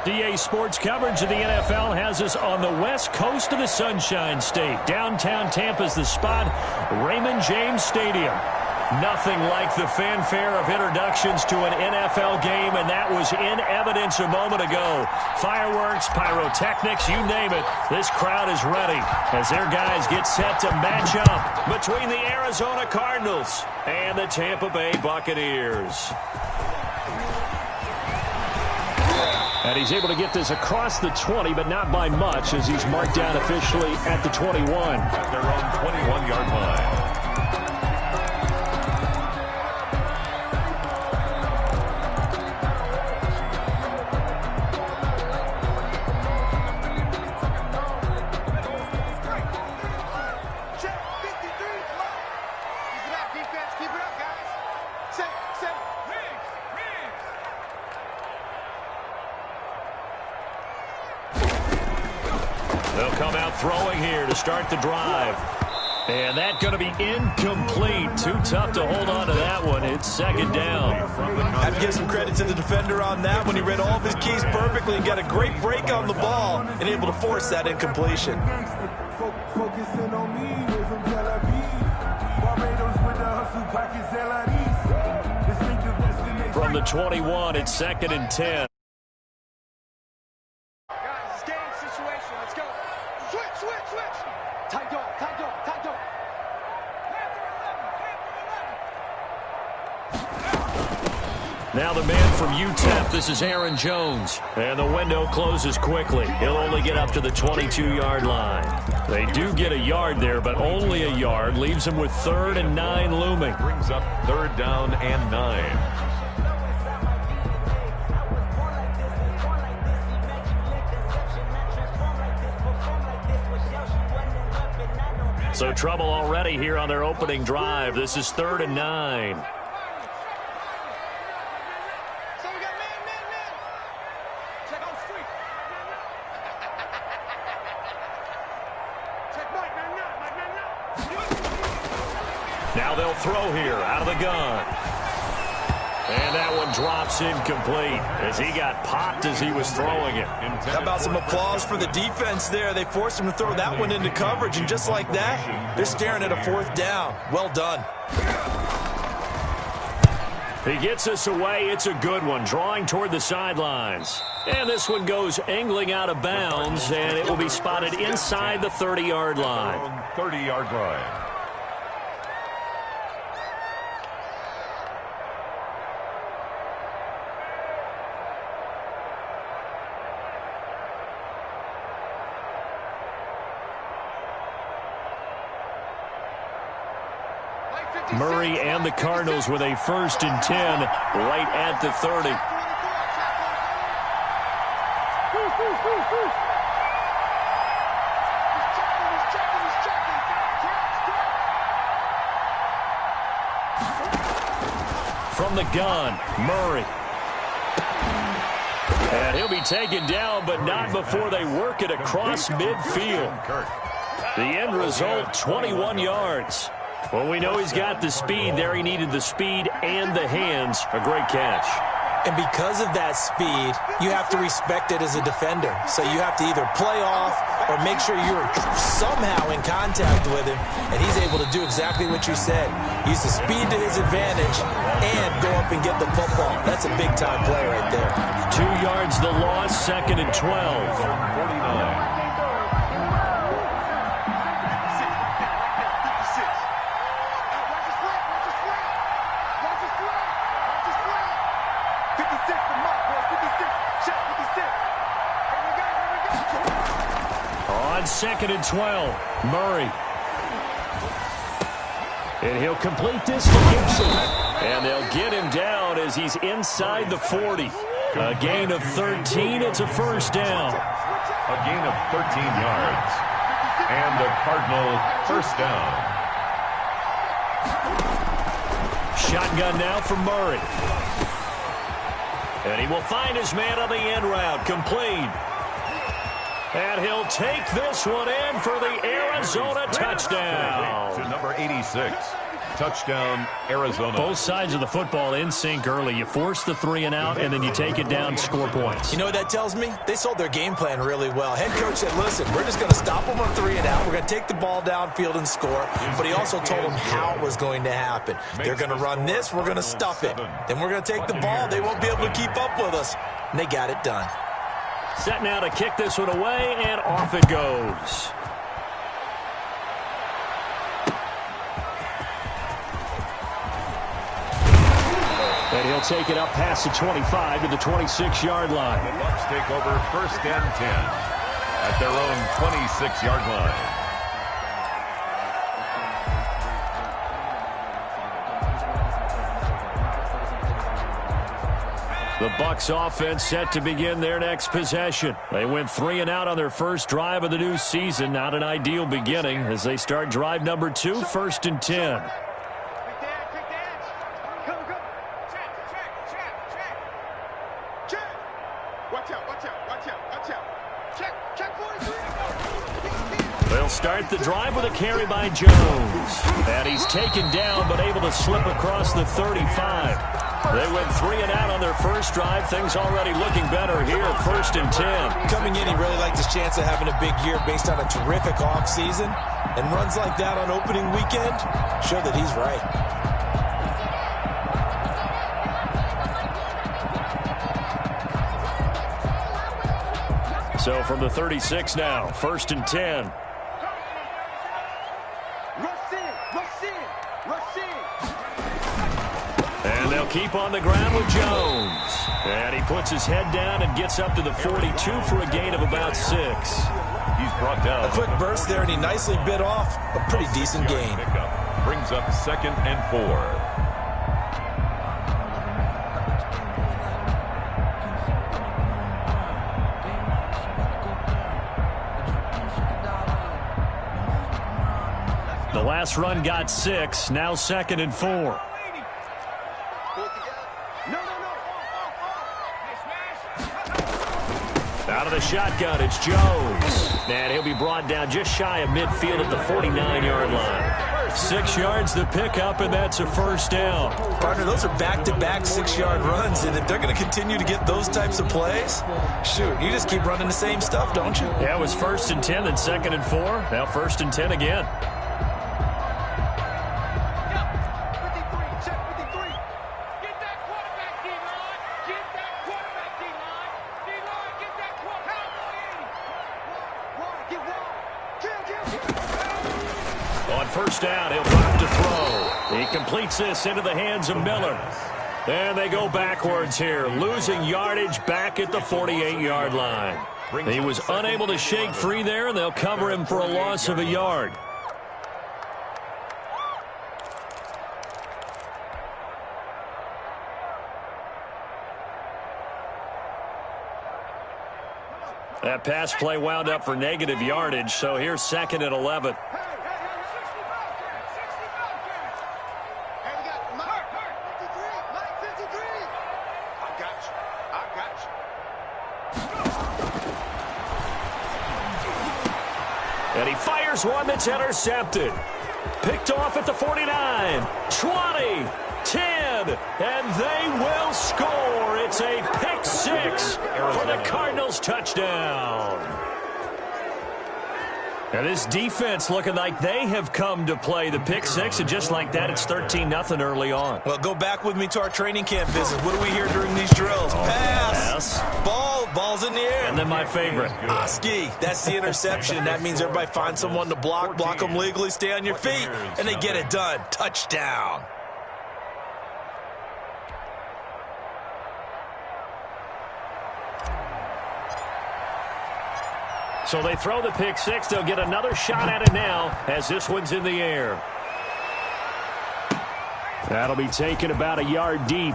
DA Sports coverage of the NFL has us on the west coast of the Sunshine State. Downtown Tampa's the spot, Raymond James Stadium. Nothing like the fanfare of introductions to an NFL game, and that was in evidence a moment ago. Fireworks, pyrotechnics, you name it. This crowd is ready as their guys get set to match up between the Arizona Cardinals and the Tampa Bay Buccaneers. And he's able to get this across the 20, but not by much, as he's marked down officially at the 21. At their own 21-yard line. They'll come out throwing here to start the drive. And that's going to be incomplete. Too tough to hold on to that one. It's second down. I have to give some credit to the defender on that one. He read all of his keys perfectly and got a great break on the ball and able to force that incompletion. From the 21, it's second and 10. Now the man from UTEP, this is Aaron Jones. And the window closes quickly. He'll only get up to the 22-yard line. They do get a yard there, but only a yard. Leaves him with 3rd and 9 looming. Brings up 3rd down and 9. So trouble already here on their opening drive. This is 3rd and 9. Now they'll throw here out of the gun. And that one drops incomplete as he got popped as he was throwing it. How about some applause for the defense there? They forced him to throw that one into coverage, and just like that, they're staring at a 4th down. Well done. He gets us away. It's a good one, drawing toward the sidelines. And this one goes angling out of bounds, and it will be spotted inside the 30-yard line. 30-yard line. Murray and the Cardinals with a 1st and 10 right at the 30. From the gun, Murray. And he'll be taken down, but not before they work it across midfield. The end result, 21 yards. Well, we know he's got the speed there. He needed the speed and the hands. A great catch. And because of that speed, you have to respect it as a defender. So you have to either play off or make sure you're somehow in contact with him. And he's able to do exactly what you said. Use the speed to his advantage and go up and get the football. That's a big-time play right there. 2 yards the loss, 2nd and 12. 49. On 2nd and 12, Murray. And he'll complete this to Gibson. And they'll get him down as he's inside the 40. A gain of 13. It's a 1st down. A gain of 13 yards. And the Cardinal 1st down. Shotgun now for Murray. And he will find his man on the end route. Complete. And he'll take this one in for the Arizona touchdown. To number 86, Touchdown, Arizona. Both sides of the football in sync early. You force the 3 and out, and then you take it down, score points. You know what that tells me? They sold their game plan really well. Head coach said, listen, we're just going to stop them on 3 and out. We're going to take the ball downfield and score. But he also told them how it was going to happen. They're going to run this. We're going to stuff it. Then we're going to take the ball. They won't be able to keep up with us. And they got it done. Set now to kick this one away, and off it goes. And he'll take it up past the 25 to the 26-yard line. The Bucs take over 1st and 10 at their own 26-yard line. The Bucs offense set to begin their next possession. They went 3 and out on their first drive of the new season. Not an ideal beginning as they start drive number 2, 1st and 10. They'll start the drive with a carry by Jones. And he's taken down but able to slip across the 35. They went 3 and out on their first drive. Things already looking better here at 1st and 10. Coming in, he really liked his chance of having a big year based on a terrific offseason. And runs like that on opening weekend show that he's right. So from the 36 now, 1st and 10. And they'll keep on the ground with Jones. And he puts his head down and gets up to the 42 for a gain of about 6. He's brought down. A quick burst there, and he nicely bit off a pretty decent gain. Pickup brings up 2nd and 4. The last run got 6. Now 2nd and 4. Out of the shotgun, it's Jones. And he'll be brought down just shy of midfield at the 49-yard line. 6 yards the pickup, and that's a 1st down. Partner, those are back-to-back 6-yard runs, and if they're going to continue to get those types of plays, shoot, you just keep running the same stuff, don't you? Yeah, it was 1st and 10, then 2nd and 4. Now 1st and 10 again. On 1st down, he'll drop to throw. He completes this into the hands of Miller. And they go backwards here, losing yardage back at the 48-yard line. He was unable to shake free there, and they'll cover him for a loss of a yard. That pass play wound up for negative yardage, so here's 2nd and 11. And he fires one that's intercepted. Picked off at the 49, 20, 10, and they will score. It's a pick 6 for the Cardinals touchdown. Now this defense looking like they have come to play the pick 6, and just like that, it's 13-0 early on. Well, go back with me to our training camp visit. What do we hear during these drills? Pass. Ball's in the air. And then my favorite. Oski, that's the interception. That means everybody find someone to block them legally, stay on your feet, and they get it done. Touchdown. So they throw the pick 6. They'll get another shot at it now as this one's in the air. That'll be taken about a yard deep.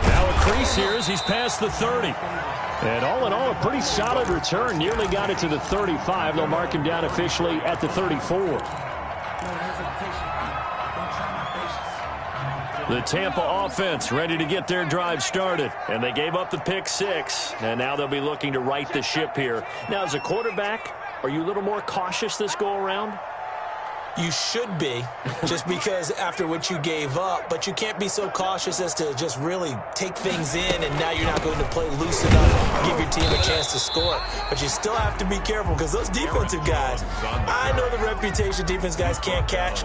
Now a crease here as he's past the 30. And all in all, a pretty solid return. Nearly got it to the 35. They'll mark him down officially at the 34. The Tampa offense ready to get their drive started. And they gave up the pick 6. And now they'll be looking to right the ship here. Now, as a quarterback, are you a little more cautious this go-around? You should be, just because after what you gave up, but you can't be so cautious as to just really take things in, and now you're not going to play loose enough to give your team a chance to score. But you still have to be careful because those defensive guys, I know the reputation defense guys can't catch.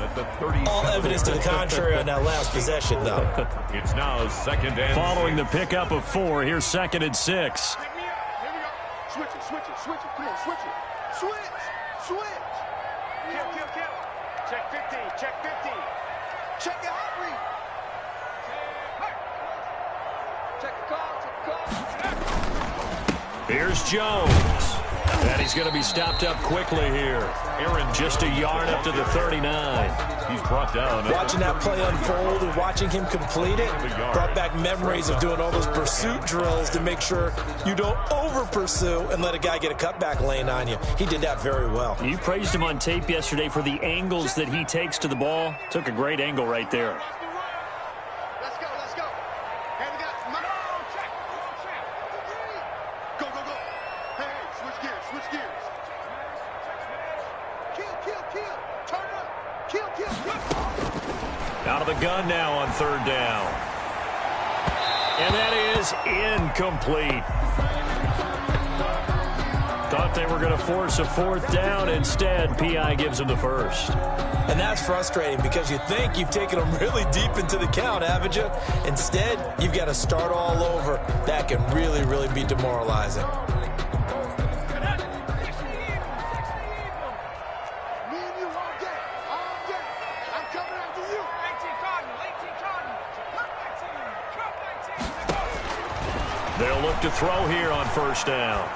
All evidence to the contrary on that last possession, though. It's now second and Following the pickup of 4, here's 2nd and 6. Here we go. Switch it, switch it, switch it. Come on, switch it. Switch. Kill. Check 15, check 15. Check the hot read. Check the call. Here's Jones. And he's going to be stopped up quickly here. Aaron just a yard up to the 39. He's brought down. Watching that play unfold and watching him complete it brought back memories of doing all those pursuit drills to make sure you don't over-pursue and let a guy get a cutback lane on you. He did that very well. You praised him on tape yesterday for the angles that he takes to the ball. Took a great angle right there. Let's go. Hey, we got money. Check. Go. Hey, switch gears. Kill. Turn it up. Kill. Out of the gun now on 3rd down. And that is incomplete. Thought they were going to force a 4th down. Instead, P.I. gives them the first. And that's frustrating because you think you've taken them really deep into the count, haven't you? Instead, you've got to start all over. That can really, really be demoralizing. They'll look to throw here on 1st down.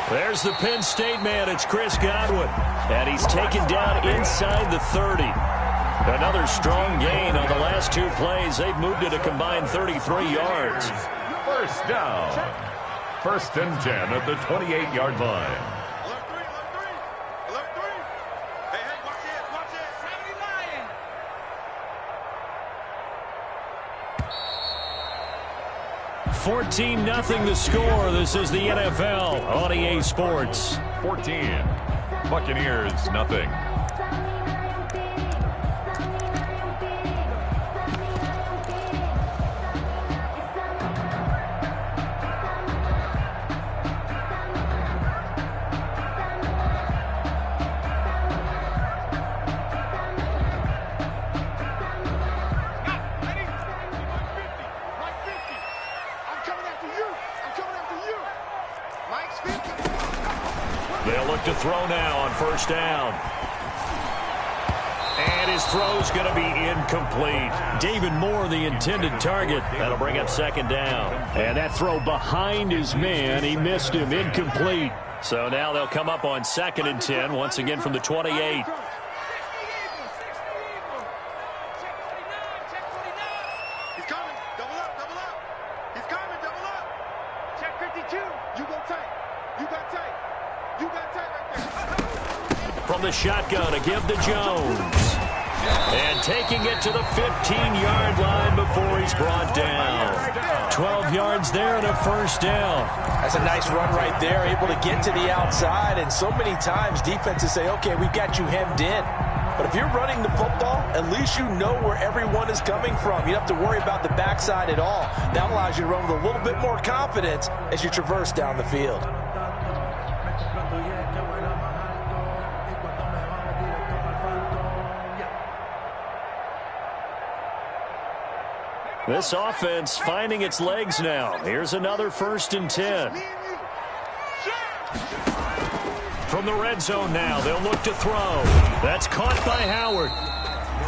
There's the Penn State man. It's Chris Godwin. And he's taken down inside the 30. Another strong gain on the last 2 plays. They've moved it a combined 33 yards. First down. 1st and 10 at the 28-yard line. Alert 3. Hey, watch it. 14-0 the score. This is the NFL on EA Sports. 14. Buccaneers, nothing. They'll look to throw now on 1st down. And his throw's going to be incomplete. David Moore, the intended target. That'll bring up 2nd down. And that throw behind his man, he missed him, incomplete. So now they'll come up on 2nd and 10, once again from the 28. From the shotgun, a give to Jones. And taking it to the 15-yard line before he's brought down. 12 yards there and a 1st down. That's a nice run right there, able to get to the outside. And so many times defenses say, okay, we've got you hemmed in. But if you're running the football, at least you know where everyone is coming from. You don't have to worry about the backside at all. That allows you to run with a little bit more confidence as you traverse down the field. This offense finding its legs now. Here's another 1st and 10. From the red zone now, they'll look to throw. That's caught by Howard.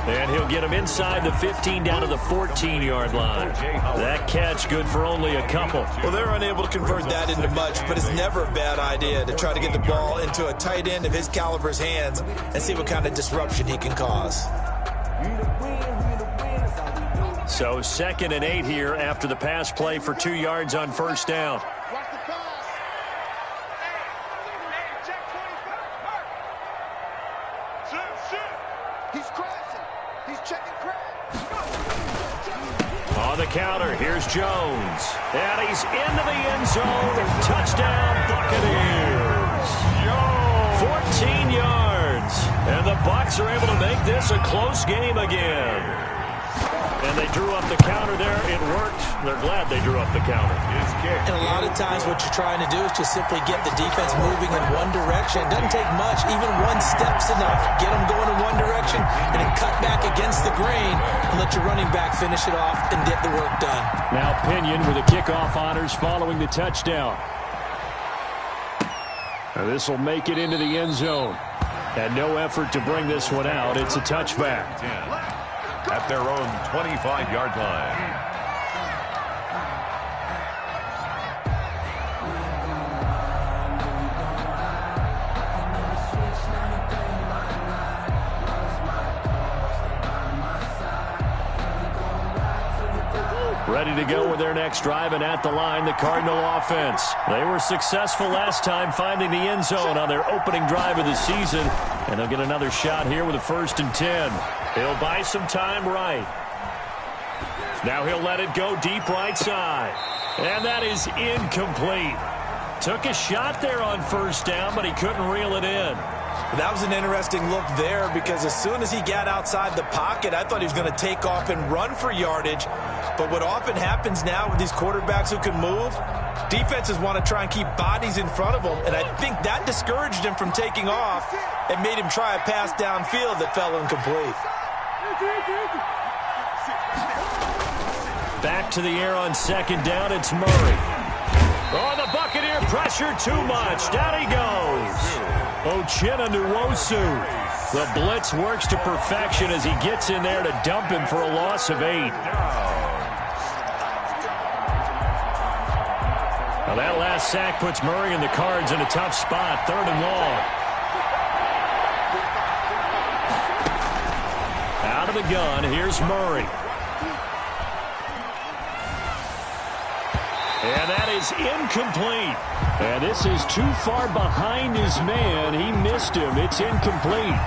And he'll get him inside the 15 down to the 14-yard line. That catch good for only a couple. Well, they're unable to convert that into much, but it's never a bad idea to try to get the ball into a tight end of his caliber's hands and see what kind of disruption he can cause. So 2nd and 8 here after the pass play for 2 yards on 1st down. Watch the pass. Hey, check 25. He's crashing. He's checking crash. On the counter, here's Jones. And he's into the end zone. Touchdown, Buccaneers. 14 yards. And the Bucs are able to make this a close game again. And they drew up the counter there. It worked. They're glad they drew up the counter. His kick. And a lot of times what you're trying to do is just simply get the defense moving in one direction. It doesn't take much. Even one step's enough. Get them going in one direction and then cut back against the grain and let your running back finish it off and get the work done. Now Pinion with the kickoff honors following the touchdown. Now this will make it into the end zone. And no effort to bring this one out. It's a touchback. 10 at their own 25-yard line. Ready to go with their next drive, and at the line, the Cardinal offense. They were successful last time finding the end zone on their opening drive of the season, and they'll get another shot here with a 1st and 10. He'll buy some time right. Now he'll let it go deep right side, and that is incomplete. Took a shot there on 1st down, but he couldn't reel it in. That was an interesting look there because as soon as he got outside the pocket, I thought he was going to take off and run for yardage. But what often happens now with these quarterbacks who can move, defenses want to try and keep bodies in front of them, and I think that discouraged him from taking off and made him try a pass downfield that fell incomplete. Back to the air on 2nd down, it's Murray. Oh, the Buccaneer pressure too much. Down he goes. Uchenna Nwosu. The blitz works to perfection as he gets in there to dump him for a loss of 8. Now that last sack puts Murray and the Cards in a tough spot. 3rd and long. Out of the gun, here's Murray. And that is incomplete. And this is too far behind his man. He missed him. It's incomplete.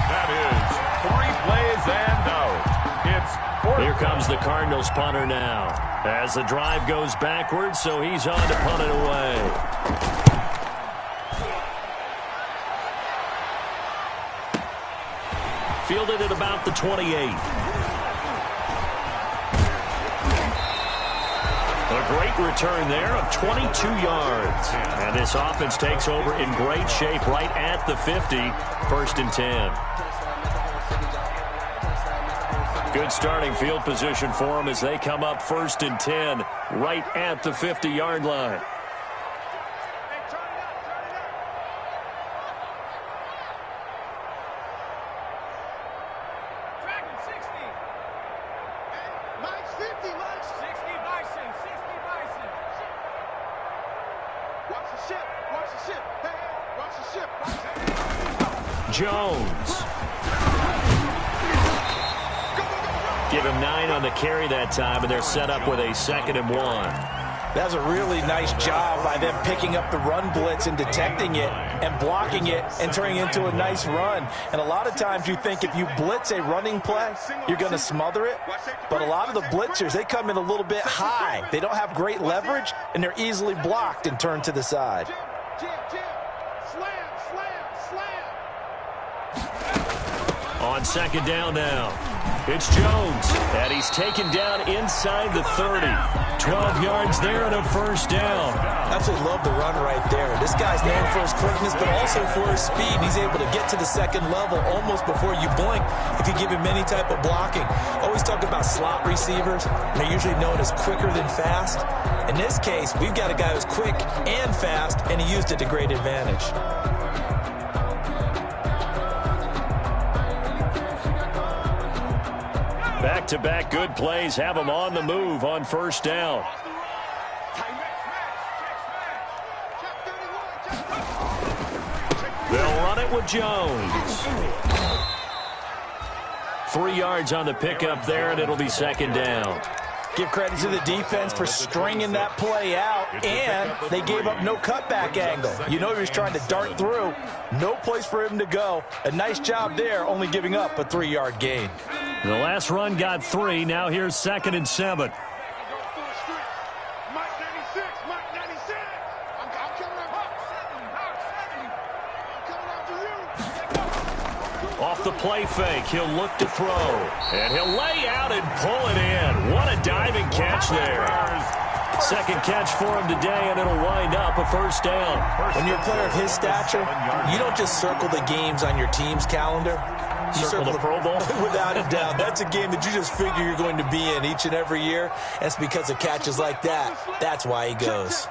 That is 3 plays and out. It's 4th. Here comes the Cardinals punter now. As the drive goes backwards, so he's on to punt it away. Fielded at about the 28. A great return there of 22 yards. And this offense takes over in great shape right at the 50. 1st and 10. Good starting field position for them as they come up 1st and 10 right at the 50-yard line. Jones. Give him 9 on the carry that time, and they're set up with a 2nd and 1. That was a really nice job by them picking up the run blitz and detecting it and blocking it and turning it into a nice run. And a lot of times you think if you blitz a running play, you're going to smother it. But a lot of the blitzers, they come in a little bit high. They don't have great leverage, and they're easily blocked and turned to the side. On 2nd down now, it's Jones, and he's taken down inside the 30. 12 yards there and a 1st down. Absolutely love the run right there. This guy's known for his quickness, but also for his speed. He's able to get to the 2nd level almost before you blink if you give him any type of blocking. Always talk about slot receivers, and they're usually known as quicker than fast. In this case, we've got a guy who's quick and fast, and he used it to great advantage. Back-to-back good plays have them on the move on 1st down. They'll run it with Jones. 3 yards on the pickup there, and it'll be 2nd down. Give credit to the defense for stringing that play out, and they gave up no cutback angle. You know he was trying to dart through. No place for him to go. A nice job there, only giving up a 3-yard gain. The last run got 3. Now here's 2nd and 7. Off the play fake, he'll look to throw. And he'll lay out and pull it in. What a diving catch there. Second catch for him today, and it'll wind up a first down. When you're a player of his stature, you don't just circle the games on your team's calendar. You circle the Pro Bowl? Without a doubt. That's a game that you just figure you're going to be in each and every year. And it's because of catches like that. That's why he goes.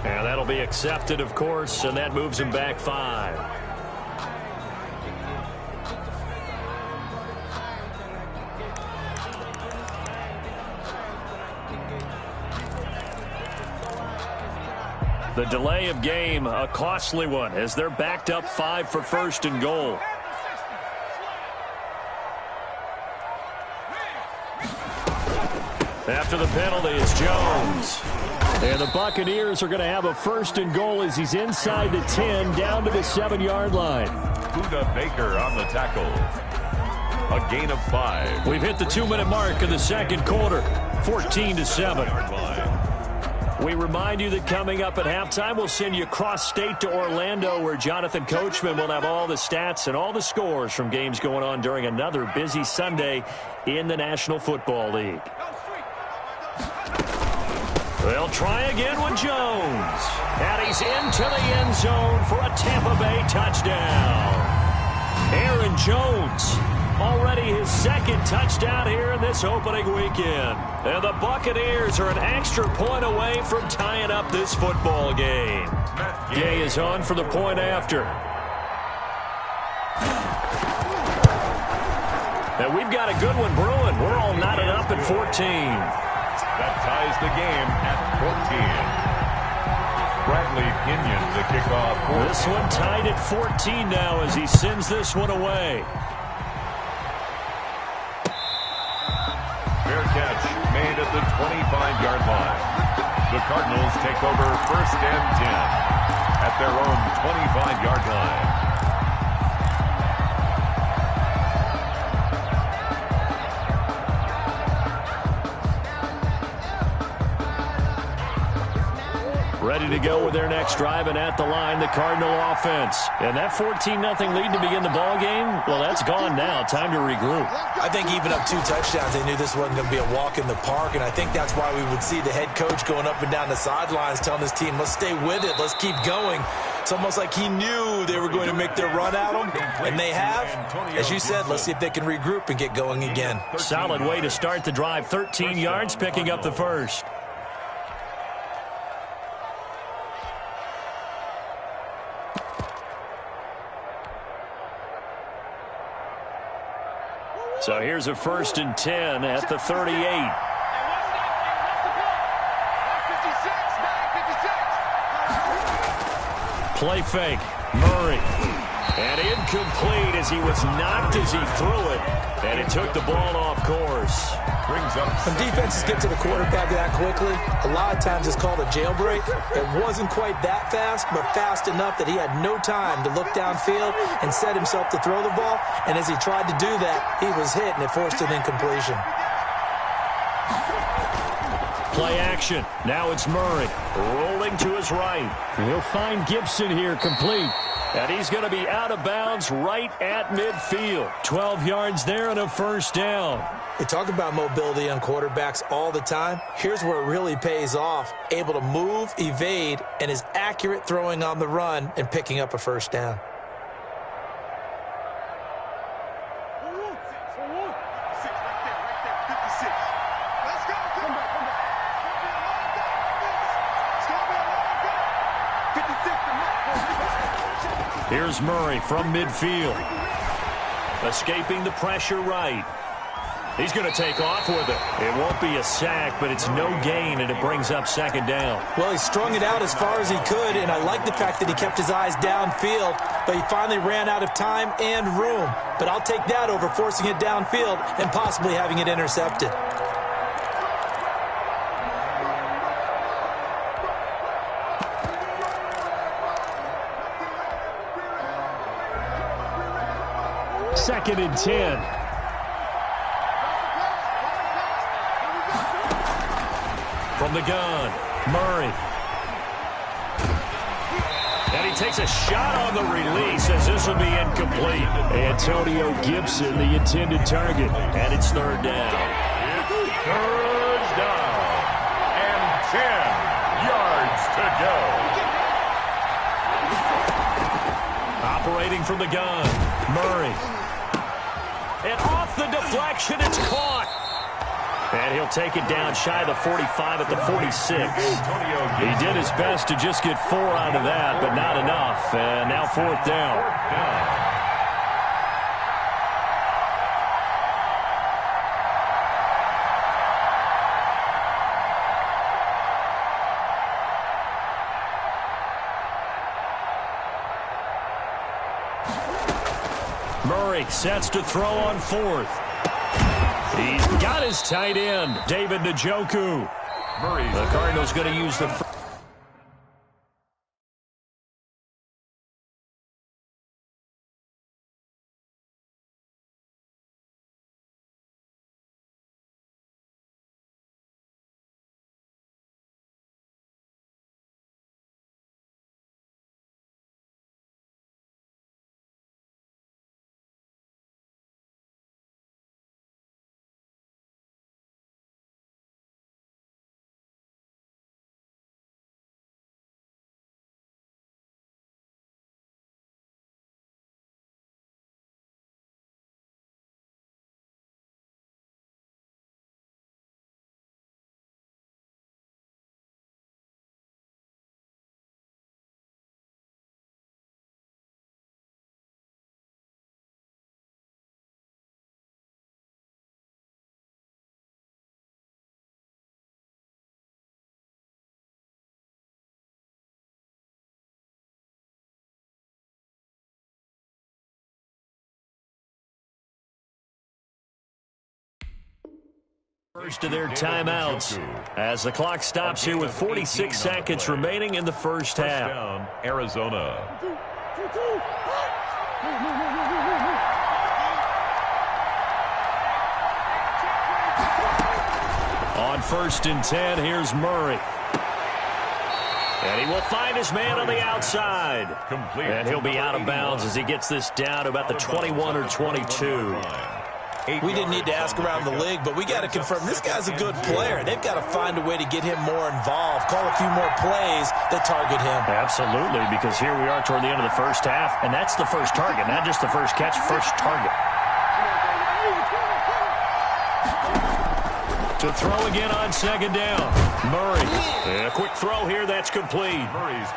And that'll be accepted, of course, and that moves him back 5. The delay of game, a costly one, as they're backed up 5 for first and goal. After the penalty, it's Jones. And the Buccaneers are going to have a first and goal as he's inside the 10, down to the 7-yard line. Buda Baker on the tackle. A gain of 5. We've hit the 2-minute mark of the second quarter, 14-7. We remind you that coming up at halftime, we'll send you cross-state to Orlando, where Jonathan Coachman will have all the stats and all the scores from games going on during another busy Sunday in the National Football League. They'll try again with Jones. And he's into the end zone for a Tampa Bay touchdown. Aaron Jones, already his second touchdown here in this opening weekend. And the Buccaneers are an extra point away from tying up this football game. Gay is on for the point after. And we've got a good one brewing. We're all knotted up at 14. That ties the game at 14. Bradley Pinion to kick off. This one tied at 14 now as he sends this one away. Fair catch made at the 25-yard line. The Cardinals take over first and 10 at their own 25-yard line. Ready to go with their next drive, and at the line, the Cardinal offense. And that 14-0 lead to begin the ball game, well, that's gone now. Time to regroup. I think even up 2 touchdowns, they knew this wasn't going to be a walk in the park, and I think that's why we would see the head coach going up and down the sidelines telling his team, let's stay with it, let's keep going. It's almost like he knew they were going to make their run at him, and they have. As you said, let's see if they can regroup and get going again. Solid way to start the drive. 13 yards, picking up the first. So here's a 1st and 10 at the 38. Play fake. Murray. And incomplete as he was knocked as he threw it. And it took the ball off course. Brings up when defenses get to the quarterback that quickly, a lot of times it's called a jailbreak. It wasn't quite that fast, but fast enough that he had no time to look downfield and set himself to throw the ball. And as he tried to do that, he was hit, and it forced an incompletion. Play action. Now it's Murray rolling to his right. He'll find Gibson here complete. And he's going to be out of bounds right at midfield. 12 yards there and a first down. We talk about mobility on quarterbacks all the time. Here's where it really pays off. Able to move, evade, and is accurate throwing on the run and picking up a first down. Here's Murray from midfield. Escaping the pressure right. He's going to take off with it. It won't be a sack, but it's no gain, and it brings up second down. Well, he strung it out as far as he could, and I like the fact that he kept his eyes downfield, but he finally ran out of time and room. But I'll take that over forcing it downfield and possibly having it intercepted. Second and 10. From the gun, Murray. And he takes a shot on the release as this will be incomplete. Antonio Gibson, the intended target. And it's third down. It's third down. And 10 yards to go. Operating from the gun, Murray. And off the deflection, it's caught. And he'll take it down shy of the 45 at the 46. He did his best to just get 4 out of that, but not enough. And now fourth down. Murray sets to throw on fourth. He's got his tight end, David Njoku. The Cardinals going to use the first of their timeouts as the clock stops here with 46 seconds remaining in the first half. Down, Arizona. On first and 10, here's Murray. And he will find his man on the outside. And he'll be out of bounds as he gets this down to about the 21 or 22. We didn't need to ask around the league, but we got to confirm this guy's a good player. They've got to find a way to get him more involved, call a few more plays that target him. Absolutely, because here we are toward the end of the first half, and that's the first target, not just the first catch, first target. To throw again on second down. Murray. A quick throw here, that's complete.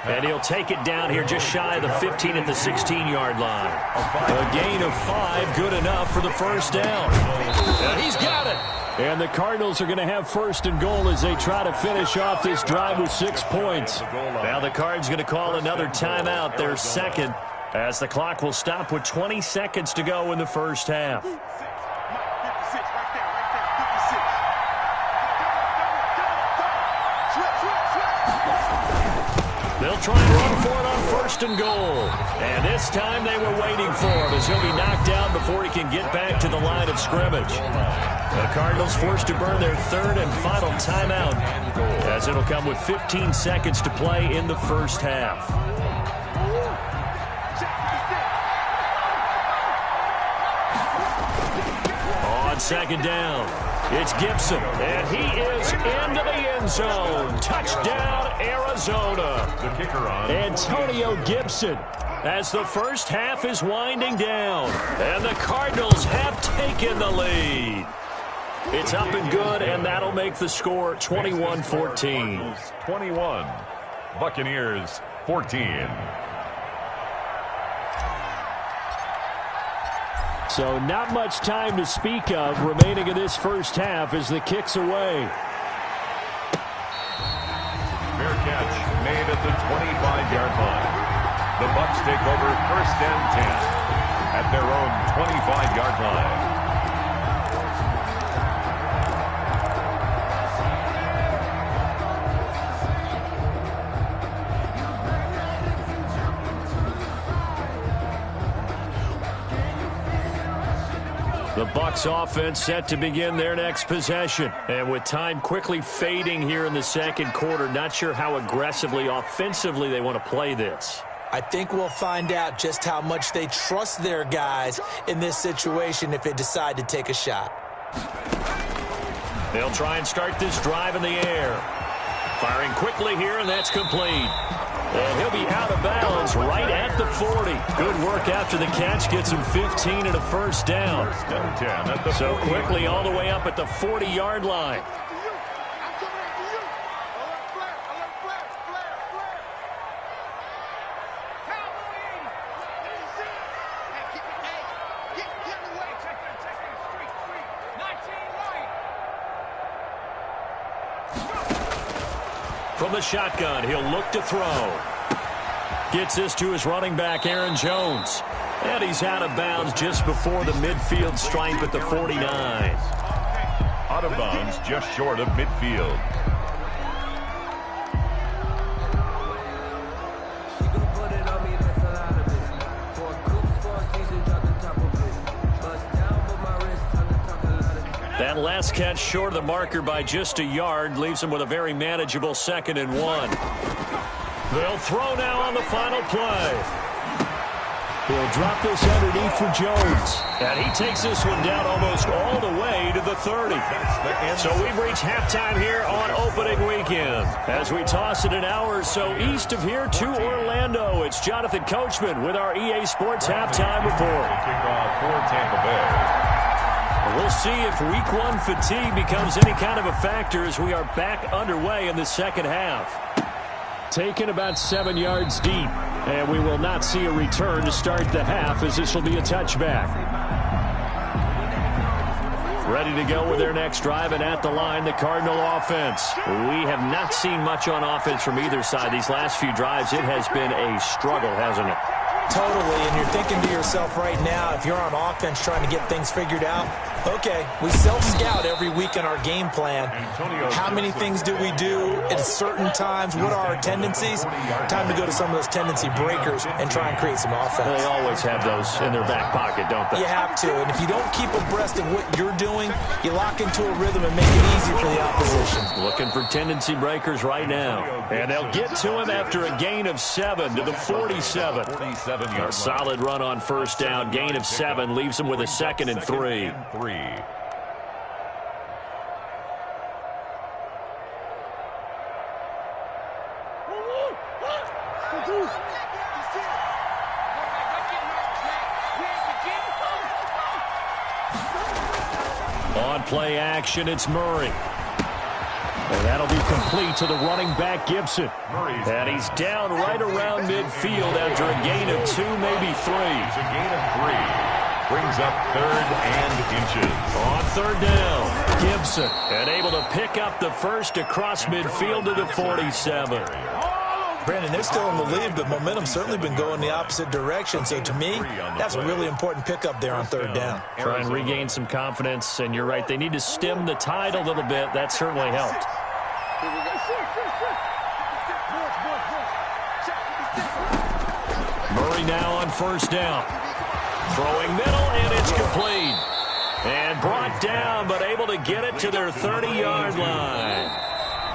And he'll take it down here just shy of the 15 at the 16-yard line. A gain of 5, good enough for the first down. And he's got it. And the Cardinals are going to have first and goal as they try to finish off this drive with 6 points. Now the Cards going to call another timeout, their second, as the clock will stop with 20 seconds to go in the first half. They'll try and run for it on first and goal. And this time they were waiting for him as he'll be knocked down before he can get back to the line of scrimmage. The Cardinals forced to burn their third and final timeout as it'll come with 15 seconds to play in the first half. On second down, it's Gibson, and he is into the end zone. Touchdown, Arizona. The kicker on. Antonio Gibson, as the first half is winding down, and the Cardinals have taken the lead. It's up and good, and that'll make the score 21-14. 21. Buccaneers 14. So not much time to speak of remaining in this first half as the kick's away. Fair catch made at the 25-yard line. The Bucs take over first and 10 at their own 25-yard line. The Bucs offense set to begin their next possession. And with time quickly fading here in the second quarter, not sure how aggressively, offensively they want to play this. I think we'll find out just how much they trust their guys in this situation if they decide to take a shot. They'll try and start this drive in the air. Firing quickly here, and that's complete. And he'll be out of bounds right at the 40. Good work after the catch. Gets him 15 and a first down. First and 10 at the So 40. quickly all the way up at the 40-yard line. From the shotgun, he'll look to throw. Gets this to his running back, Aaron Jones. And he's out of bounds just before the midfield stripe at the 49. Out of bounds just short of midfield. That last catch short of the marker by just a yard leaves him with a very manageable 2nd and 1. They'll throw now on the final play. He'll drop this underneath for Jones. And he takes this one down almost all the way to the 30. So we've reached halftime here on opening weekend. As we toss it an hour or so east of here to Orlando, it's Jonathan Coachman with our EA Sports Halftime Report. Kickoff for Tampa Bay. We'll see if Week 1 fatigue becomes any kind of a factor as we are back underway in the second half. Taken about 7 yards deep, and we will not see a return to start the half as this will be a touchback. Ready to go with their next drive, and at the line, the Cardinal offense. We have not seen much on offense from either side these last few drives. It has been a struggle, hasn't it? Totally, and you're thinking to yourself right now, if you're on offense trying to get things figured out, okay, we self-scout every week in our game plan. How many things do we do at certain times? What are our tendencies? Time to go to some of those tendency breakers and try and create some offense. They always have those in their back pocket, don't they? You have to, and if you don't keep abreast of what you're doing, you lock into a rhythm and make it easy for the opposition. Looking for tendency breakers right now. And they'll get to him after a gain of 7 to the 47. A solid run on first down. Gain of 7 leaves him with a 2nd and 3. On play action, it's Murray. And that'll be complete to the running back, Gibson. And he's down right around midfield after a gain of 2, maybe 3. It's a gain of 3. Brings up 3rd and inches. On 3rd down, Gibson. And able to pick up the first across midfield to the 47. Brandon, they're still in the lead, but momentum's certainly been going the opposite direction. So to me, that's a really important pickup there on 3rd down. Try and regain some confidence, and you're right. They need to stem the tide a little bit. That certainly helped. Murray now on 1st down. Throwing middle, and it's complete. And brought down, but able to get it to their 30-yard line.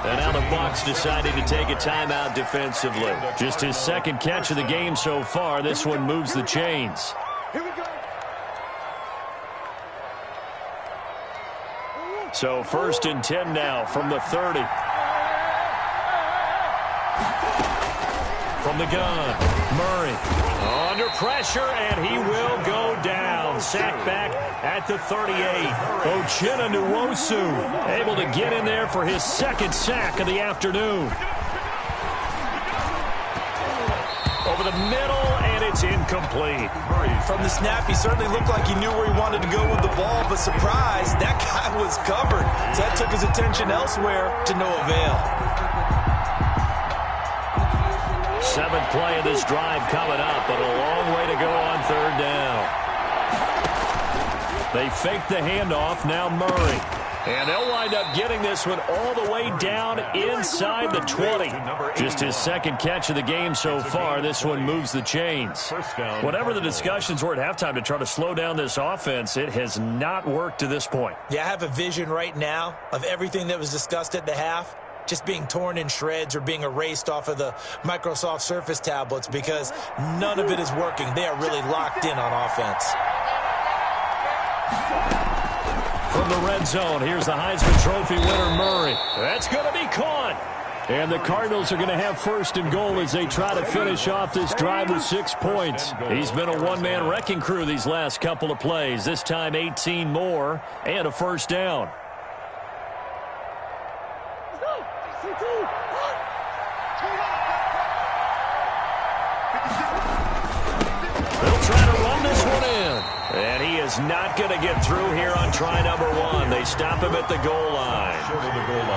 And now the Bucs decided to take a timeout defensively. Just his 2nd catch of the game so far. This one moves the chains. So 1st and 10 now from the 30. From the gun, Murray under pressure, and he will go down. Sacked back at the 38. Uchenna Nwosu able to get in there for his 2nd sack of the afternoon. Over the middle, and it's It's incomplete. From the snap, he certainly looked like he knew where he wanted to go with the ball, but surprise, that guy was covered. So that took his attention elsewhere to no avail. Seventh play of this drive coming up, but a long way to go on third down. They fake the handoff, now Murray. And they'll wind up getting this one all the way down inside the 20. Just his second catch of the game so far. This one moves the chains. Whatever the discussions were at halftime to try to slow down this offense, it has not worked to this point. Yeah, I have a vision right now of everything that was discussed at the half just being torn in shreds or being erased off of the Microsoft Surface tablets because none of it is working. They are really locked in on offense. From the red zone, here's the Heisman Trophy winner, Murray. That's going to be caught. And the Cardinals are going to have first and goal as they try to finish off this drive with 6 points. He's been a one-man wrecking crew these last couple of plays. This time 18 more and a first down. They'll try to run this one in. And he is not going to get through here on try number 1. They stop him at the goal line.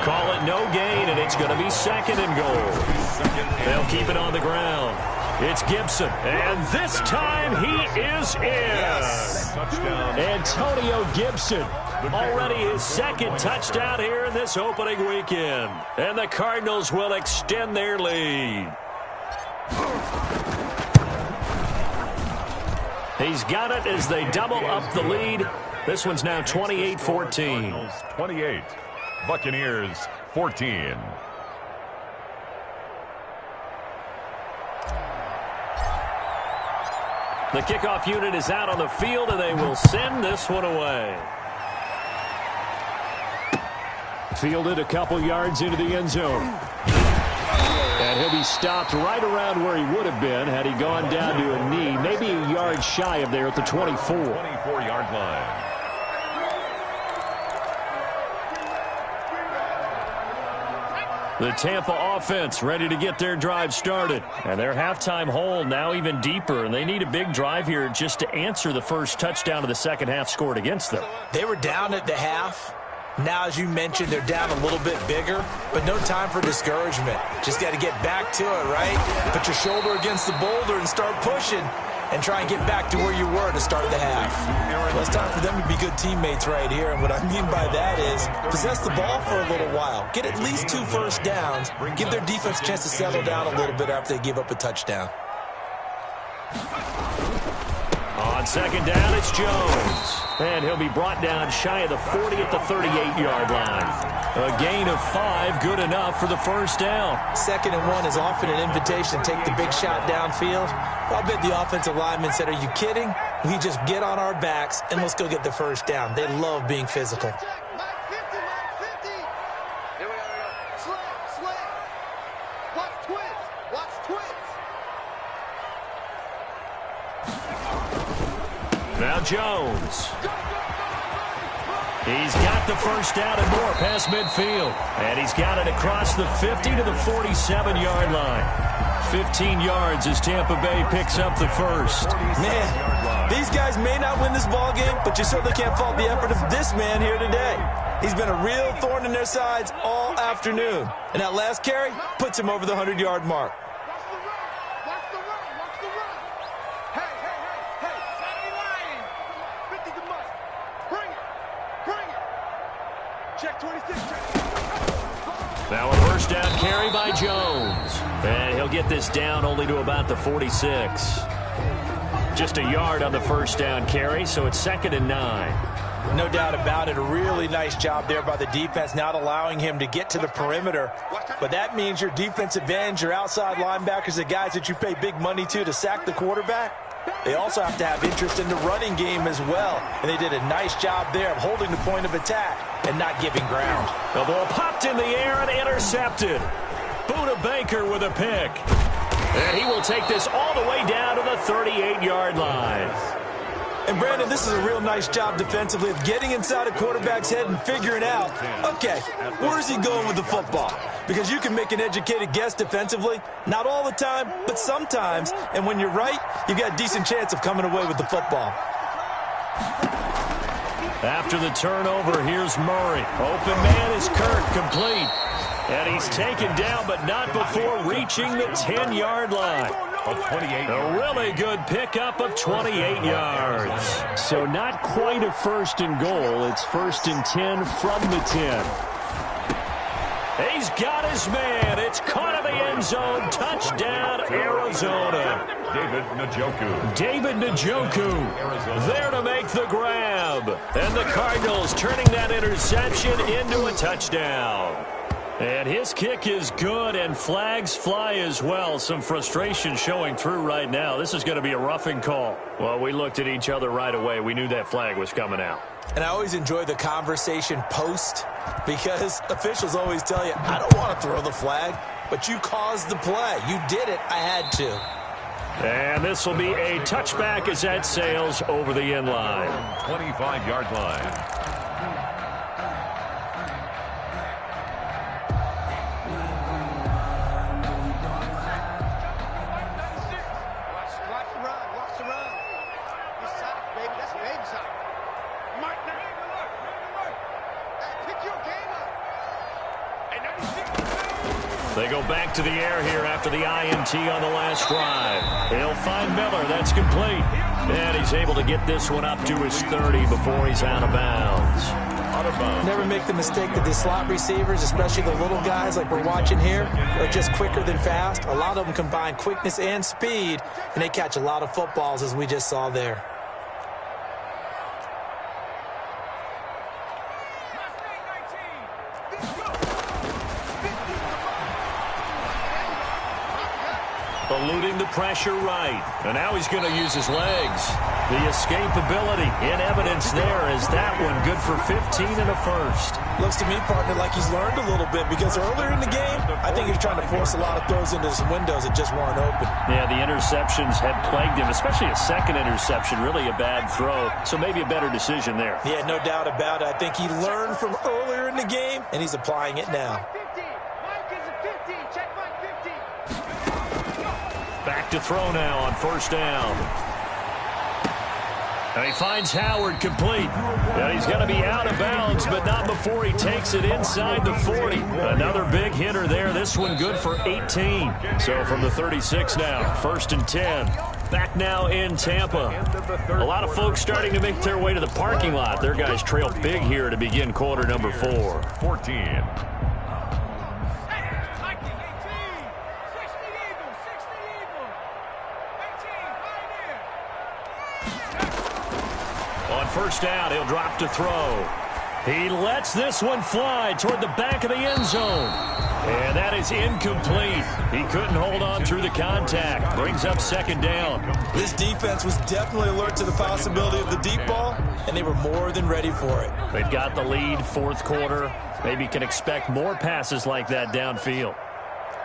Call it no gain, and it's going to be second and goal. They'll keep it on the ground. It's Gibson, and this time he is in. Antonio Gibson, already his second touchdown here in this opening weekend. And the Cardinals will extend their lead. He's got it as they double up the lead. This one's now 28-14. 28, Buccaneers 14. The kickoff unit is out on the field, and they will send this one away. Fielded a couple yards into the end zone. And he'll be stopped right around where he would have been had he gone down to a knee, maybe a yard shy of there at the 24. 24-yard line. The Tampa offense ready to get their drive started. And their halftime hole now even deeper, and they need a big drive here just to answer the first touchdown of the second half scored against them. They were down at the half. Now, as you mentioned, they're down a little bit bigger, but no time for discouragement. Just got to get back to it, right? Put your shoulder against the boulder and start pushing and try and get back to where you were to start the half. Well, it's time for them to be good teammates right here, and what I mean by that is possess the ball for a little while. Get at least 2 first downs. Give their defense a chance to settle down a little bit after they give up a touchdown. On second down, it's Jones. And he'll be brought down shy of the 40 at the 38-yard line. A gain of 5, good enough for the first down. 2nd and 1 is often an invitation to take the big shot downfield. I'll bet the offensive lineman said, are you kidding? We just get on our backs and let's go get the first down. They love being physical. Now Jones. He's got the first down and more past midfield. And he's got it across the 50 to the 47-yard line. 15 yards as Tampa Bay picks up the first. Man, these guys may not win this ball game, but you certainly can't fault the effort of this man here today. He's been a real thorn in their sides all afternoon. And that last carry puts him over the 100-yard mark. Now a first down carry by Jones. And he'll get this down only to about the 46. Just a yard on the first down carry, so it's 2nd and 9. No doubt about it. A really nice job there by the defense, not allowing him to get to the perimeter. But that means your defensive ends, your outside linebackers, the guys that you pay big money to sack the quarterback, they also have to have interest in the running game as well. And they did a nice job there of holding the point of attack and not giving ground. The ball popped in the air and intercepted. Buda Baker with a pick. And he will take this all the way down to the 38-yard line. And, Brandon, this is a real nice job defensively of getting inside a quarterback's head and figuring out, okay, where's he going with the football? Because you can make an educated guess defensively, not all the time, but sometimes. And when you're right, you've got a decent chance of coming away with the football. After the turnover, here's Murray. Open man is Kirk, complete. And he's taken down, but not before reaching the 10-yard line. A really good pickup of 28 yards. So not quite a first and goal. It's first and 10 from the 10. He's got his man. It's caught in the end zone. Touchdown, Arizona. David Njoku there to make the grab. And the Cardinals turning that interception into a touchdown. And his kick is good, and flags fly as well. Some frustration showing through right now. This is going to be a roughing call. Well, we looked at each other right away. We knew that flag was coming out. And I always enjoy the conversation post, because officials always tell you, I don't want to throw the flag, but you caused the play. You did it. I had to. And this will be a touchback as that sails over the end line. 25-yard line. They go back to the air here after the INT on the last drive. He'll find Miller. That's complete. And he's able to get this one up to his 30 before he's out of bounds. Never make the mistake that the slot receivers, especially the little guys like we're watching here, are just quicker than fast. A lot of them combine quickness and speed, and they catch a lot of footballs, as we just saw there. Eluding the pressure right. And now he's going to use his legs. The escapability in evidence there as that one good for 15 and a first. Looks to me, partner, like he's learned a little bit, because earlier in the game, I think he was trying to force a lot of throws into some windows that just weren't open. Yeah, the interceptions had plagued him, especially a second interception, really a bad throw. So maybe a better decision there. Yeah, no doubt about it. I think he learned from earlier in the game, and he's applying it now. Back to throw now on first down. And he finds Howard complete. And he's going to be out of bounds, but not before he takes it inside the 40. Another big hitter there. This one good for 18. So from the 36 now, first and 10. Back now in Tampa. A lot of folks starting to make their way to the parking lot. Their guys trail big here to begin quarter number 4. 14. First down, he'll drop to throw. He lets this one fly toward the back of the end zone. And that is incomplete. He couldn't hold on through the contact. Brings up second down. This defense was definitely alert to the possibility of the deep ball, and they were more than ready for it. They've got the lead, fourth quarter. Maybe can expect more passes like that downfield.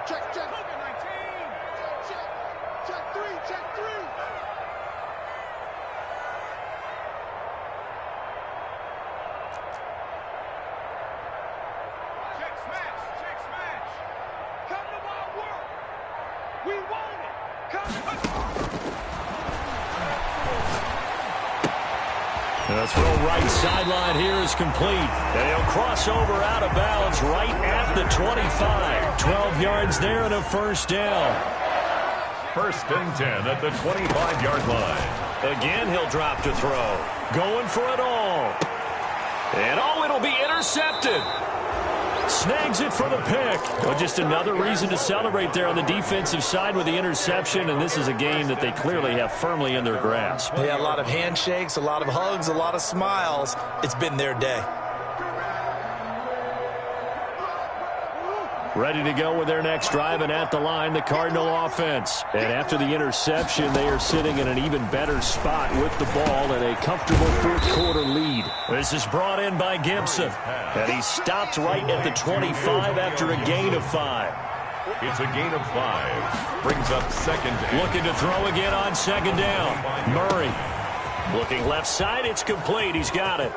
Check. Check three. The throw right sideline here is complete. And he'll cross over out of bounds right at the 25. 12 yards there and a first down. First and 10 at the 25-yard line. Again, he'll drop to throw. Going for it all. And it'll be intercepted. Snags it for the pick. Well, just another reason to celebrate there on the defensive side with the interception, and this is a game that they clearly have firmly in their grasp. Yeah, a lot of handshakes, a lot of hugs, a lot of smiles. It's been their day. Ready to go with their next drive, and at the line, the Cardinal offense. And after the interception, they are sitting in an even better spot with the ball and a comfortable fourth-quarter lead. This is brought in by Gibson, and he stopped right at the 25 after a gain of 5. It's a gain of 5. Brings up second down. Looking to throw again on second down. Murray. Looking left side, it's complete. He's got it.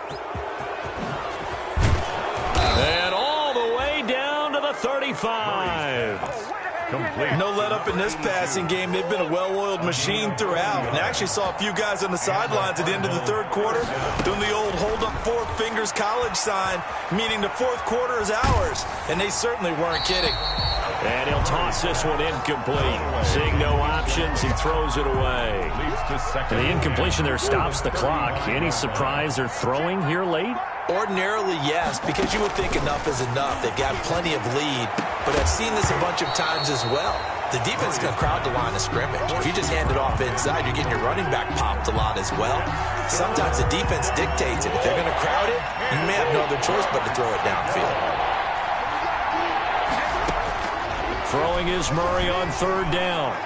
And all the way down to the 35. Complete. No let up in this passing game. They've been a well-oiled machine throughout. And I actually saw a few guys on the sidelines at the end of the third quarter doing the old hold up four fingers college sign, meaning the fourth quarter is ours. And they certainly weren't kidding. And he'll toss this one incomplete. Seeing no options, he throws it away. And the incompletion there stops the clock. Any surprise they're throwing here late? Ordinarily, yes, because you would think enough is enough. They've got plenty of lead, but I've seen this a bunch of times as well. The defense is going to crowd the line of scrimmage. If you just hand it off inside, you're getting your running back popped a lot as well. Sometimes the defense dictates it. If they're going to crowd it, you may have no other choice but to throw it downfield. Throwing is Murray on third down.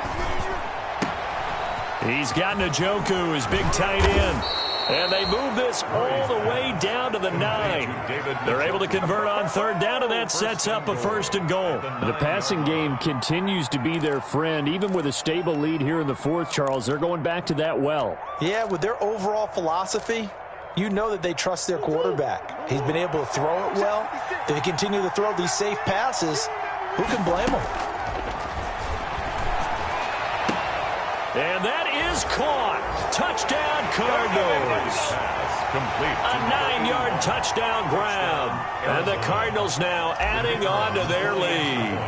He's got Njoku, his big tight end. And they move this all the way down to the 9. They're able to convert on third down, and that sets up a 1st and goal. The passing game continues to be their friend. Even with a stable lead here in the fourth, Charles, they're going back to that well. Yeah, with their overall philosophy, you know that they trust their quarterback. He's been able to throw it well. If they continue to throw these safe passes, who can blame them? And that is caught. Touchdown, Cardinals. A 9-yard touchdown grab. And the Cardinals now adding on to their lead.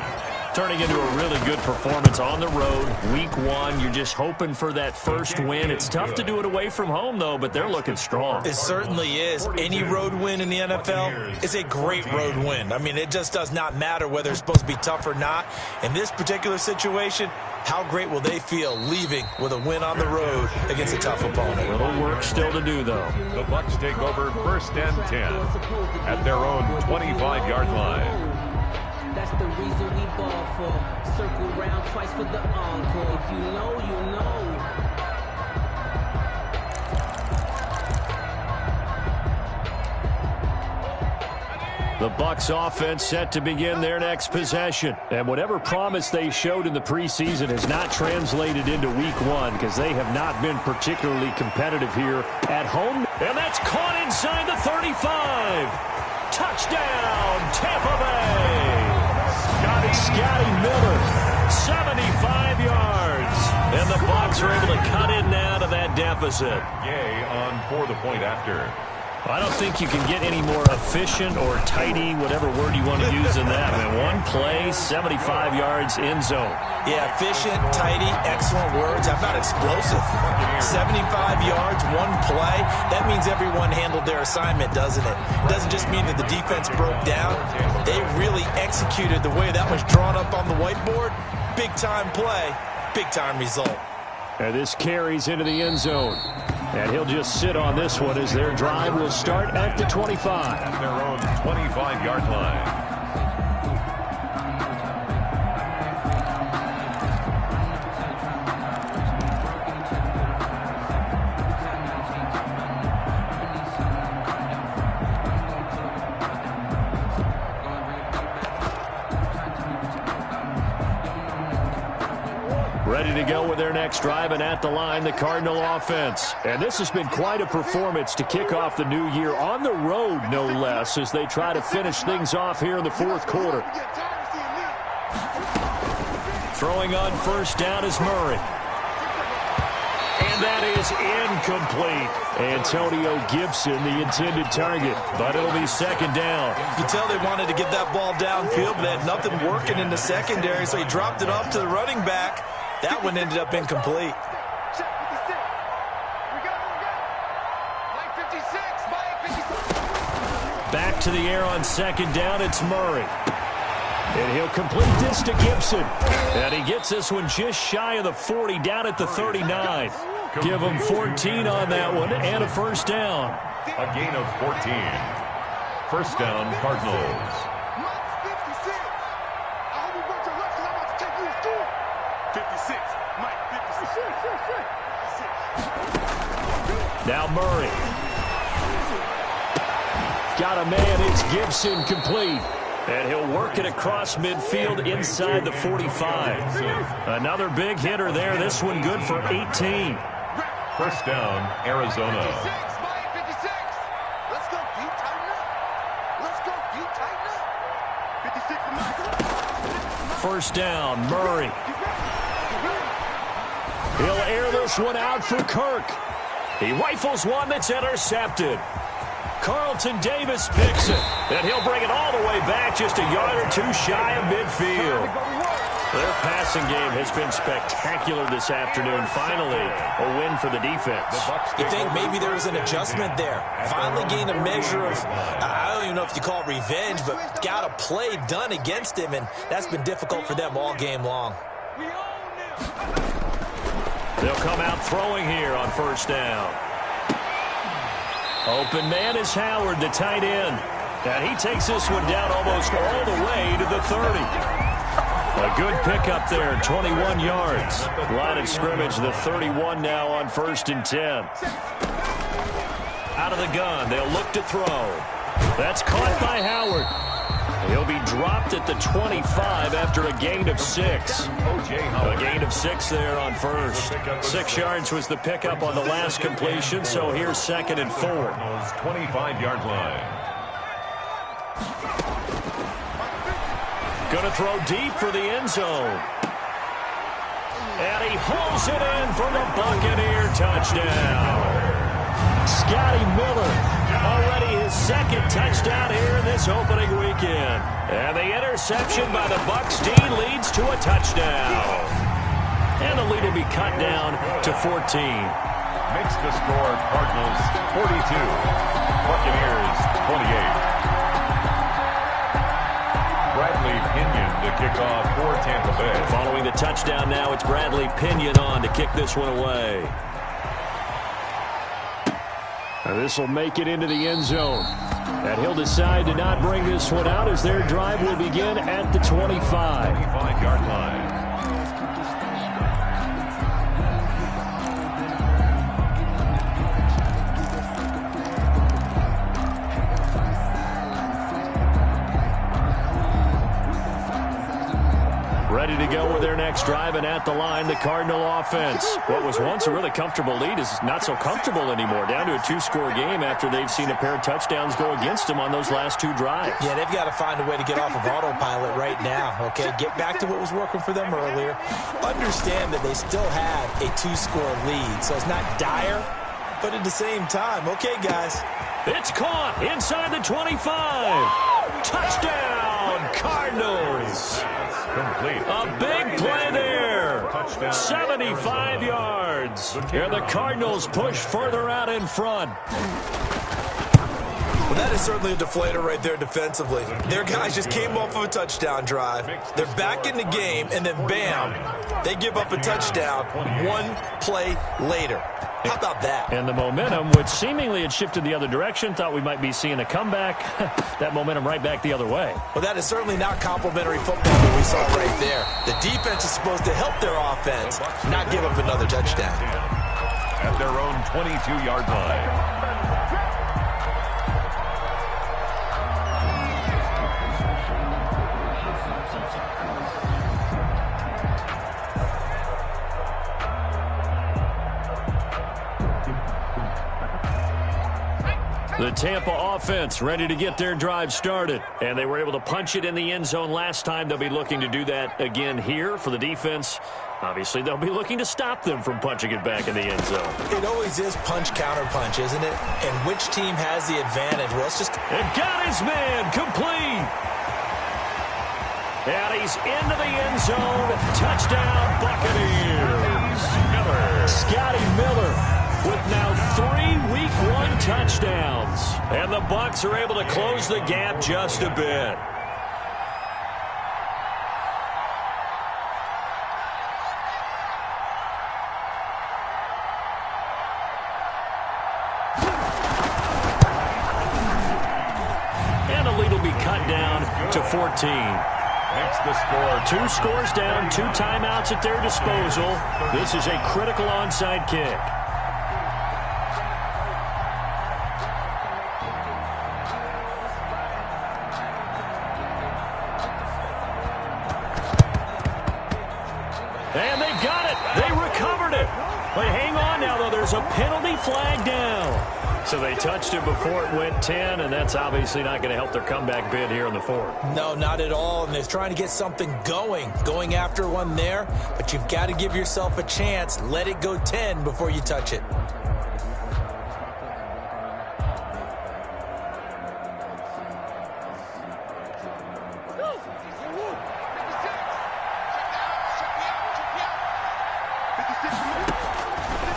Turning into a really good performance on the road. Week 1, you're just hoping for that first win. It's tough to do it away from home, though, but they're looking strong. It certainly is. Any road win in the NFL is a great road win. I mean, it just does not matter whether it's supposed to be tough or not. In this particular situation, how great will they feel leaving with a win on the road against a tough opponent? A little work still to do, though. The Bucs take over 1st and 10 at their own 25-yard line. That's the reason we ball for. Circle round twice for the encore. If you know, you know. The Bucs offense set to begin their next possession. And whatever promise they showed in the preseason has not translated into week 1 because they have not been particularly competitive here at home. And that's caught inside the 35. Touchdown, Tampa Bay. Scotty Miller, 75 yards. And the Bucs are able to cut in now to that deficit. Yay on for the point after. I don't think you can get any more efficient or tidy, whatever word you want to use in that. I mean, one play, 75 yards in zone. Yeah, efficient, tidy, excellent words. How about explosive? 75 yards, one play. That means everyone handled their assignment, doesn't it? It doesn't just mean that the defense broke down. They really executed the way that was drawn up on the whiteboard. Big-time play, big-time result. And this carries into the end zone. And he'll just sit on this one as their drive will start at the 25. At their own 25-yard line. Ready to go with their next drive, and at the line, the Cardinal offense. And this has been quite a performance to kick off the new year on the road, no less, as they try to finish things off here in the fourth quarter. Throwing on first down is Murray. And that is incomplete. Antonio Gibson, the intended target, but it'll be second down. You can tell they wanted to get that ball downfield, but they had nothing working in the secondary, so he dropped it off to the running back. That one ended up incomplete. Back to the air on second down, it's Murray. And he'll complete this to Gibson. And he gets this one just shy of the 40, down at the 39. Give him 14 on that one and a first down. A gain of 14. First down, Cardinals. Now Murray. Got a man, it's Gibson, complete. And he'll work it across midfield inside the 45. Another big hitter there, this one good for 18. First down, Arizona. 56, Mike, 56. Let's go, D, tighten up. Let's go, D, tighten up. 56 to Mike. First down, Murray. He'll air this one out for Kirk. He rifles one that's intercepted. Carlton Davis picks it, and he'll bring it all the way back just a yard or two shy of midfield. Their passing game has been spectacular this afternoon. Finally, a win for the defense. You think maybe there was an adjustment there. Finally gained a measure of, I don't even know if you call it revenge, but got a play done against him, and that's been difficult for them all game long. They'll come out throwing here on first down. Open man is Howard, the tight end. And he takes this one down almost all the way to the 30. A good pickup there, 21 yards. Line of scrimmage, the 31 now on 1st and 10. Out of the gun, they'll look to throw. That's caught by Howard. He'll be dropped at the 25 after a gain of 6. A gain of 6 there on first. 6 yards was the pickup on the last completion, so here's 2nd and 4. 25-yard line. Going to throw deep for the end zone. And he hauls it in for the Buccaneer touchdown. Scotty Miller. Already his 2nd touchdown here in this opening weekend. And the interception by the Bucs D leads to a touchdown. And the lead will be cut down to 14. Makes the score Cardinals 42, Buccaneers 28. Bradley Pinion to kick off for Tampa Bay. Following the touchdown now, it's Bradley Pinion on to kick this one away. This will make it into the end zone. And he'll decide to not bring this one out as their drive will begin at the 25. 25-yard line. Ready to go with their next drive, and at the line, the Cardinal offense. What was once a really comfortable lead is not so comfortable anymore. Down to a 2-score game after they've seen a pair of touchdowns go against them on those last 2 drives. Yeah, they've got to find a way to get off of autopilot right now, okay? Get back to what was working for them earlier. Understand that they still have a 2-score lead, so it's not dire, but at the same time, okay, guys. It's caught inside the 25. Touchdown, Cardinals. Complete. A big play there. 75 yards. And the Cardinals push further out in front. Well, that is certainly a deflator right there defensively. Their guys just came off of a touchdown drive. They're back in the game, and then bam, they give up a touchdown 1 play later. How about that? And the momentum, which seemingly had shifted the other direction, thought we might be seeing a comeback. That momentum right back the other way. Well, that is certainly not complimentary football that we saw right there. The defense is supposed to help their offense, not give up another touchdown. At their own 22-yard line. The Tampa offense ready to get their drive started. And they were able to punch it in the end zone last time. They'll be looking to do that again here for the defense. Obviously, they'll be looking to stop them from punching it back in the end zone. It always is punch-counter-punch, isn't it? And which team has the advantage? Well, it's just... And got his man complete. And he's into the end zone. Touchdown, Buccaneers. Scotty Miller with now 3 Week 1 touchdowns. And the Bucs are able to close the gap just a bit. And the lead will be cut down to 14. Makes the score. 2 scores down, 2 timeouts at their disposal. This is a critical onside kick. And they got it. They recovered it. But hang on now, though. There's a penalty flag down. So they touched it before it went 10, and that's obviously not going to help their comeback bid here in the fourth. No, not at all, and they're trying to get something going after one there, but you've got to give yourself a chance. Let it go 10 before you touch it.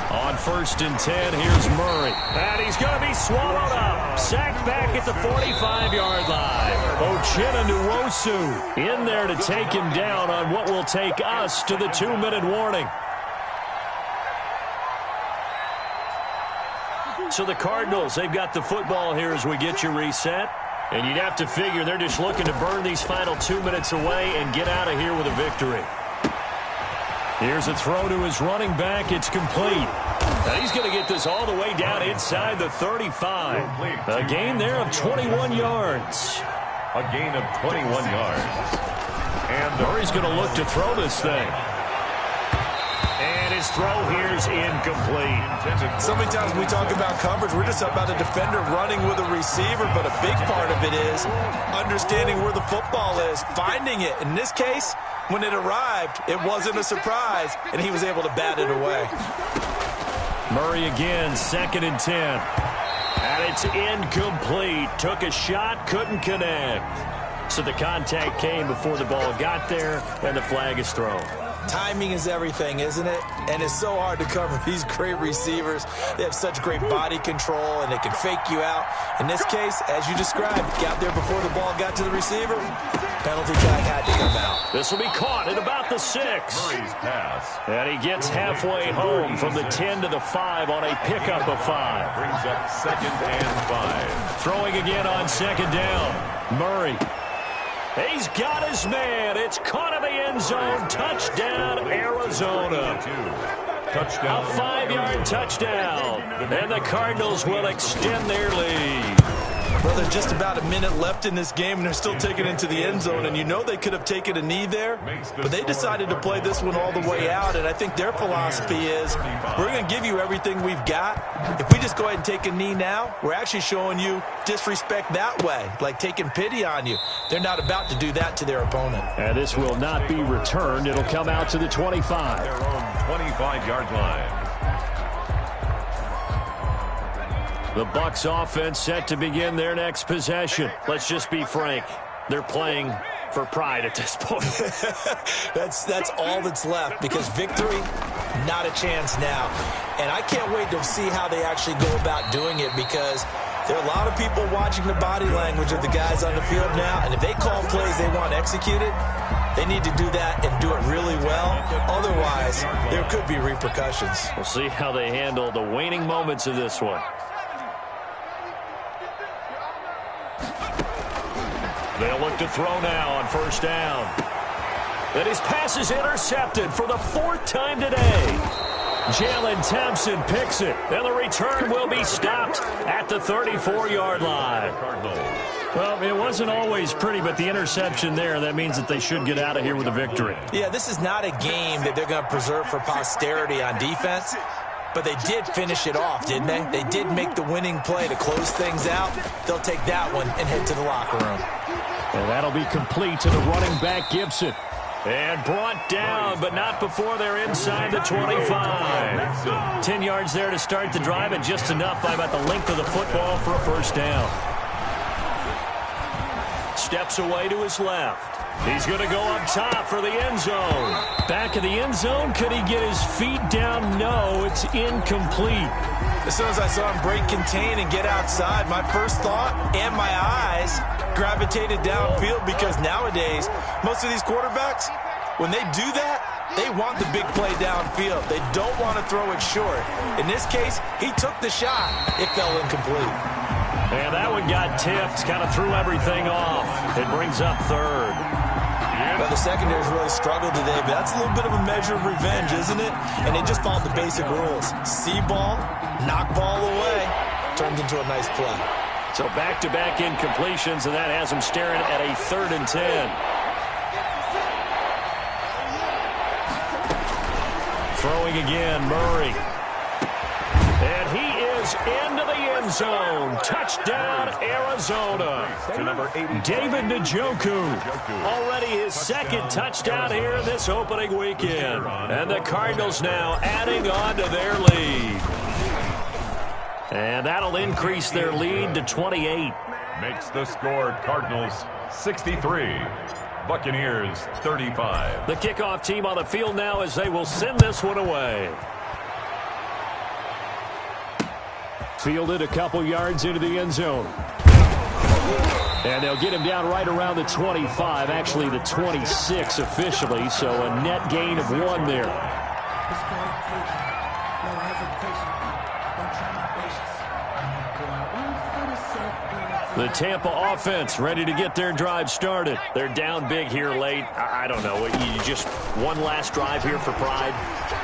On 1st and 10, here's Murray. And he's going to be swallowed up. Sacked back at the 45-yard line. Uchenna Nwosu in there to take him down on what will take us to the 2-minute warning. So the Cardinals, they've got the football here as we get you reset. And you'd have to figure they're just looking to burn these final 2 minutes away and get out of here with a victory. Here's a throw to his running back. It's complete. And he's going to get this all the way down inside the 35. A gain there of 21 yards. A gain of 21 yards. And Murray's going to look to throw this thing. And his throw here is incomplete. So many times when we talk about coverage, we're just about a defender running with a receiver, but a big part of it is understanding where the football is, finding it. In this case, when it arrived, it wasn't a surprise, and he was able to bat it away. Murray again, 2nd and 10. And it's incomplete. Took a shot, couldn't connect. So the contact came before the ball got there, and the flag is thrown. Timing is everything, isn't it? And it's so hard to cover these great receivers. They have such great body control, and they can fake you out. In this case, as you described, got there before the ball got to the receiver. Penalty flag had to come out. This will be caught at about the 6. Murray's pass. And he gets halfway home from the 10 to the 5 on a pickup of 5. Brings up 2nd and 5. Throwing again on 2nd down. Murray. He's got his man. It's caught in the end zone. Touchdown, Arizona. Touchdown. A 5-yard touchdown. And the Cardinals will extend their lead. Well, there's just about a minute left in this game, and they're still taking it into the end zone. And you know they could have taken a knee there, but they decided to play this one all the way out. And I think their philosophy is, we're going to give you everything we've got. If we just go ahead and take a knee now, we're actually showing you disrespect that way, like taking pity on you. They're not about to do that to their opponent. And this will not be returned. It'll come out to the 25. Their own 25-yard line. The Bucs offense set to begin their next possession. Let's just be frank. They're playing for pride at this point. That's all that's left, because victory, not a chance now. And I can't wait to see how they actually go about doing it, because there are a lot of people watching the body language of the guys on the field now, and if they call plays they want executed, they need to do that and do it really well. Otherwise, there could be repercussions. We'll see how they handle the waning moments of this one. They'll look to throw now on 1st down. And his pass is intercepted for the 4th time today. Jalen Thompson picks it, and the return will be stopped at the 34-yard line. Well, it wasn't always pretty, but the interception there, that means that they should get out of here with a victory. Yeah, this is not a game that they're going to preserve for posterity on defense. But they did finish it off, didn't they? They did make the winning play to close things out. They'll take that one and head to the locker room. And that'll be complete to the running back, Gibson. And brought down, but not before they're inside the 25. 10 yards there to start the drive, and just enough by about the length of the football for a 1st down. Steps away to his left. He's going to go up top for the end zone. Back of the end zone. Could he get his feet down? No, it's incomplete. As soon as I saw him break contain and get outside, my first thought and my eyes gravitated downfield, because nowadays, most of these quarterbacks, when they do that, they want the big play downfield. They don't want to throw it short. In this case, he took the shot. It fell incomplete. And that one got tipped, kind of threw everything off. It brings up 3rd. Well, the secondary's really struggled today, but that's a little bit of a measure of revenge, isn't it? And they just followed the basic rules. See ball, knock ball away, turned into a nice play. So back-to-back incompletions, and that has them staring at a 3rd and 10. Throwing again, Murray. end zone. Touchdown, Arizona. To number 80. David Njoku. Already his second touchdown here this opening weekend. And the Cardinals now adding on to their lead. And that'll increase their lead to 28. Makes the score Cardinals 63. Buccaneers 35. The kickoff team on the field now as they will send this one away. Fielded a couple yards into the end zone. And they'll get him down right around the 25, actually the 26 officially, so a net gain of 1 there. The Tampa offense ready to get their drive started. They're down big here late. I don't know. You just one last drive here for pride.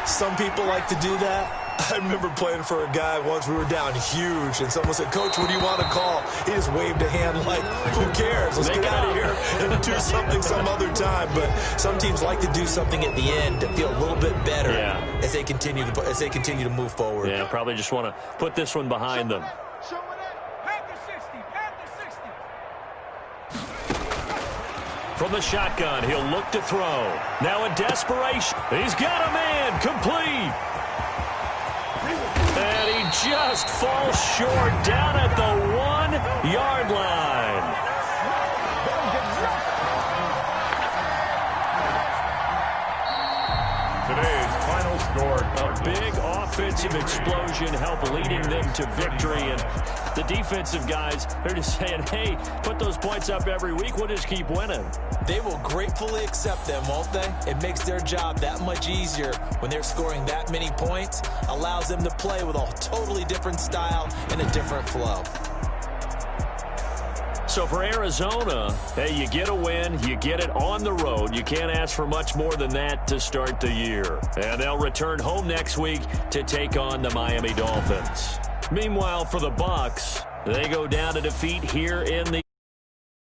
Some people like to do that. I remember playing for a guy once. We were down huge, and someone said, "Coach, what do you want to call?" He just waved a hand like, "Who cares? Let's get out of here and do something some other time." But some teams like to do something at the end to feel a little bit better as they continue to move forward. Yeah, probably just want to put this one behind them. From the shotgun, he'll look to throw. Now in desperation, he's got a man, complete. And he just falls short down at the 1-yard line. Today's final score. A big offensive explosion helped leading them to victory. And the defensive guys, they're just saying, hey, put those points up every week. We'll just keep winning. They will gratefully accept them, won't they? It makes their job that much easier when they're scoring that many points. Allows them to play with a totally different style and a different flow. So for Arizona, hey, you get a win, you get it on the road. You can't ask for much more than that to start the year. And they'll return home next week to take on the Miami Dolphins. Meanwhile, for the Bucs, they go down to defeat here in the